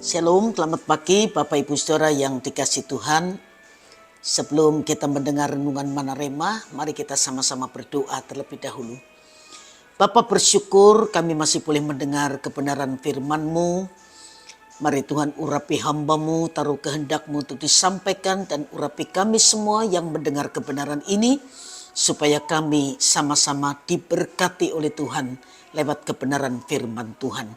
Shalom, selamat pagi Bapak Ibu Saudara yang dikasih Tuhan. Sebelum kita mendengar renungan Manarema, mari kita sama-sama berdoa terlebih dahulu. Bapa, bersyukur kami masih boleh mendengar kebenaran firman-Mu. Mari Tuhan urapi hamba-Mu, taruh kehendak-Mu untuk disampaikan, dan urapi kami semua yang mendengar kebenaran ini, supaya kami sama-sama diberkati oleh Tuhan lewat kebenaran firman Tuhan.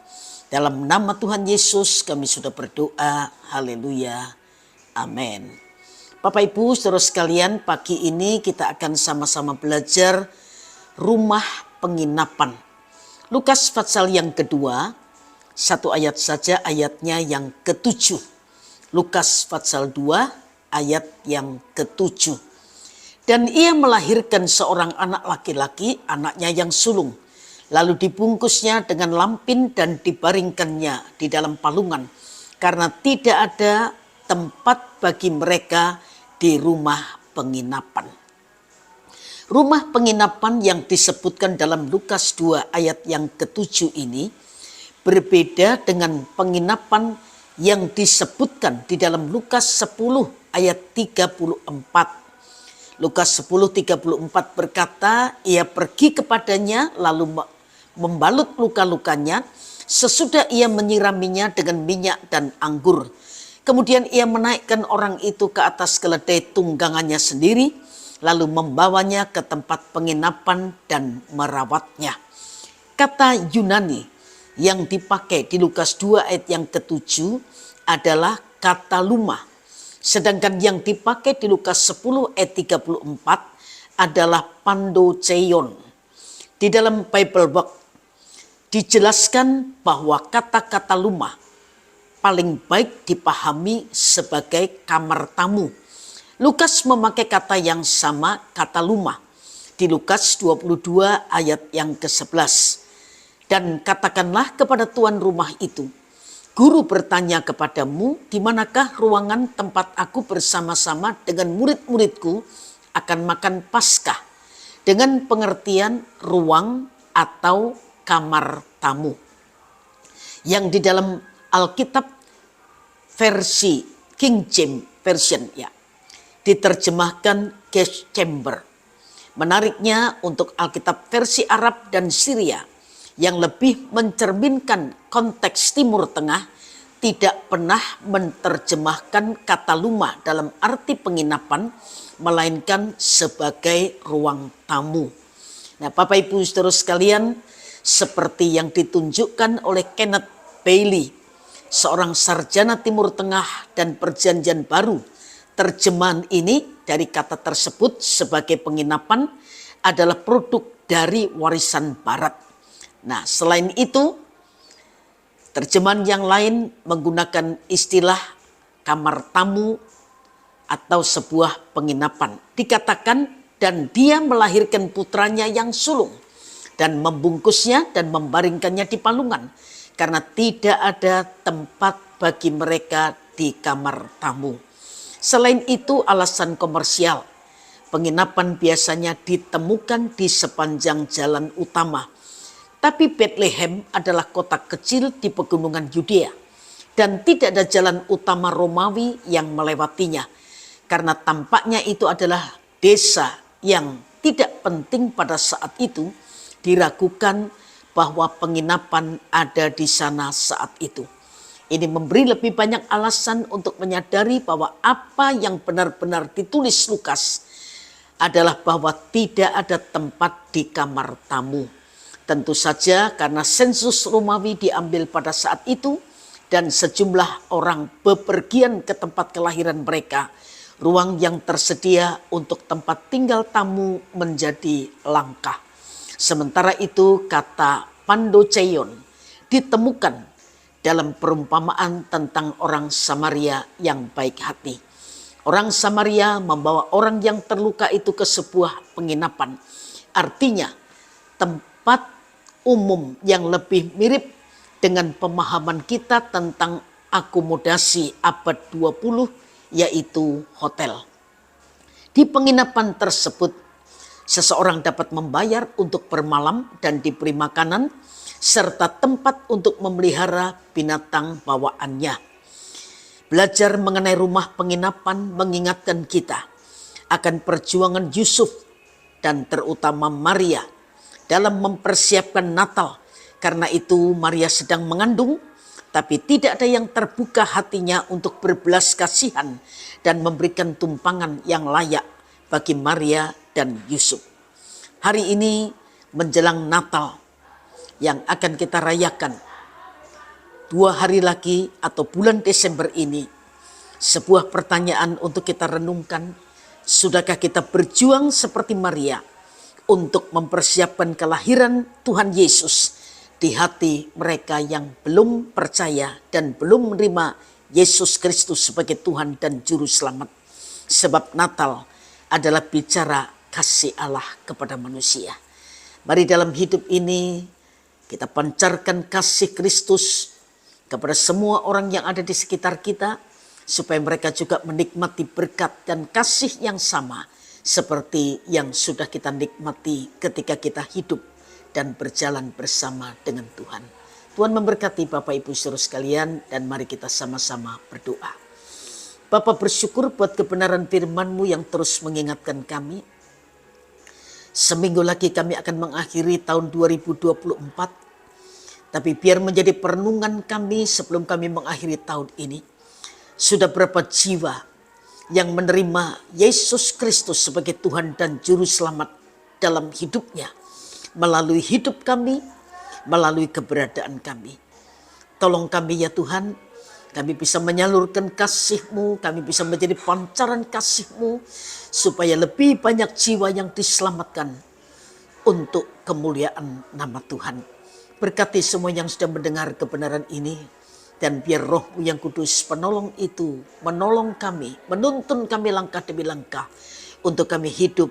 Dalam nama Tuhan Yesus kami sudah berdoa. Haleluya. Amin. Bapak Ibu saudara sekalian, pagi ini kita akan sama-sama belajar rumah penginapan. Lukas pasal yang kedua, satu ayat saja, ayatnya yang ke-7. Lukas pasal 2 ayat yang ke-7. Dan ia melahirkan seorang anak laki-laki, anaknya yang sulung. Lalu dibungkusnya dengan lampin dan dibaringkannya di dalam palungan, karena tidak ada tempat bagi mereka di rumah penginapan. Rumah penginapan yang disebutkan dalam Lukas 2 ayat yang ke-7 ini berbeda dengan penginapan yang disebutkan di dalam Lukas 10 ayat 34. Lukas 10:34 berkata, ia pergi kepadanya lalu membalut luka-lukanya, sesudah ia menyiraminya dengan minyak dan anggur. Kemudian ia menaikkan orang itu ke atas keledai tunggangannya sendiri, lalu membawanya ke tempat penginapan dan merawatnya. Kata Yunani yang dipakai di Lukas 2 ayat yang ke-7 adalah kata luma. Sedangkan yang dipakai di Lukas 10 ayat 34 adalah pandoceion. Di dalam Bible Book dijelaskan bahwa kata-kata luma paling baik dipahami sebagai kamar tamu. Lukas memakai kata yang sama, kata luma, di Lukas 22 ayat yang ke-11. Dan katakanlah kepada tuan rumah itu, guru bertanya kepadamu, di manakah ruangan tempat aku bersama-sama dengan murid-muridku akan makan Paskah, dengan pengertian ruang atau kamar tamu. Yang di dalam Alkitab versi King James Version ya, diterjemahkan guest chamber. Menariknya untuk Alkitab versi Arab dan Syria yang lebih mencerminkan konteks Timur Tengah tidak pernah menerjemahkan kata luma dalam arti penginapan, melainkan sebagai ruang tamu. Nah, Bapak Ibu saudara sekalian, seperti yang ditunjukkan oleh Kenneth Bailey, seorang sarjana Timur Tengah dan Perjanjian Baru, terjemahan ini dari kata tersebut sebagai penginapan adalah produk dari warisan Barat. Nah, selain itu, terjemahan yang lain menggunakan istilah kamar tamu atau sebuah penginapan. Dikatakan, dan dia melahirkan putranya yang sulung dan membungkusnya dan membaringkannya di palungan, karena tidak ada tempat bagi mereka di kamar tamu. Selain itu, alasan komersial. Penginapan biasanya ditemukan di sepanjang jalan utama. Tapi Bethlehem adalah kota kecil di pegunungan Yudea, dan tidak ada jalan utama Romawi yang melewatinya, karena tampaknya itu adalah desa yang tidak penting pada saat itu. Diragukan bahwa penginapan ada di sana saat itu. Ini memberi lebih banyak alasan untuk menyadari bahwa apa yang benar-benar ditulis Lukas adalah bahwa tidak ada tempat di kamar tamu. Tentu saja karena sensus Romawi diambil pada saat itu dan sejumlah orang bepergian ke tempat kelahiran mereka, ruang yang tersedia untuk tempat tinggal tamu menjadi langka. Sementara itu kata pandoceion ditemukan dalam perumpamaan tentang orang Samaria yang baik hati. Orang Samaria membawa orang yang terluka itu ke sebuah penginapan. Artinya tempat umum yang lebih mirip dengan pemahaman kita tentang akomodasi abad 20, yaitu hotel. Di penginapan tersebut, seseorang dapat membayar untuk bermalam dan diberi makanan, serta tempat untuk memelihara binatang bawaannya. Belajar mengenai rumah penginapan mengingatkan kita akan perjuangan Yusuf dan terutama Maria dalam mempersiapkan Natal. Karena itu Maria sedang mengandung, tapi tidak ada yang terbuka hatinya untuk berbelas kasihan dan memberikan tumpangan yang layak bagi Maria dan Yusuf. Hari ini menjelang Natal yang akan kita rayakan 2 hari lagi atau bulan Desember ini, sebuah pertanyaan untuk kita renungkan. Sudahkah kita berjuang seperti Maria untuk mempersiapkan kelahiran Tuhan Yesus di hati mereka yang belum percaya dan belum menerima Yesus Kristus sebagai Tuhan dan Juru Selamat? Sebab Natal adalah bicara kasih Allah kepada manusia. Mari dalam hidup ini kita pancarkan kasih Kristus kepada semua orang yang ada di sekitar kita, supaya mereka juga menikmati berkat dan kasih yang sama seperti yang sudah kita nikmati ketika kita hidup dan berjalan bersama dengan Tuhan. Tuhan memberkati Bapak Ibu saudara sekalian, dan mari kita sama-sama berdoa. Bapa, bersyukur buat kebenaran firman-Mu yang terus mengingatkan kami. Seminggu lagi kami akan mengakhiri tahun 2024. Tapi biar menjadi perenungan kami sebelum kami mengakhiri tahun ini. Sudah berapa jiwa yang menerima Yesus Kristus sebagai Tuhan dan Juru Selamat dalam hidupnya. Melalui hidup kami, melalui keberadaan kami. Tolong kami ya Tuhan, kami bisa menyalurkan kasih-Mu, kami bisa menjadi pancaran kasih-Mu, supaya lebih banyak jiwa yang diselamatkan untuk kemuliaan nama Tuhan. Berkati semua yang sudah mendengar kebenaran ini, dan biar Roh-Mu yang kudus penolong itu menolong kami, menuntun kami langkah demi langkah, untuk kami hidup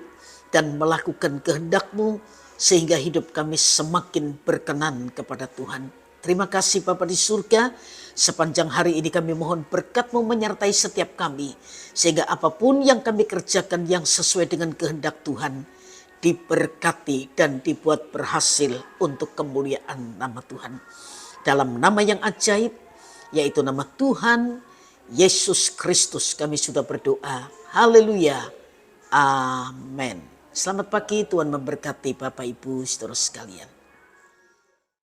dan melakukan kehendak-Mu, sehingga hidup kami semakin berkenan kepada Tuhan. Terima kasih Bapa di surga, sepanjang hari ini kami mohon berkat-Mu menyertai setiap kami, sehingga apapun yang kami kerjakan yang sesuai dengan kehendak Tuhan, diberkati dan dibuat berhasil untuk kemuliaan nama Tuhan. Dalam nama yang ajaib, yaitu nama Tuhan Yesus Kristus, kami sudah berdoa. Haleluya. Amin. Selamat pagi, Tuhan memberkati Bapak Ibu saudara sekalian.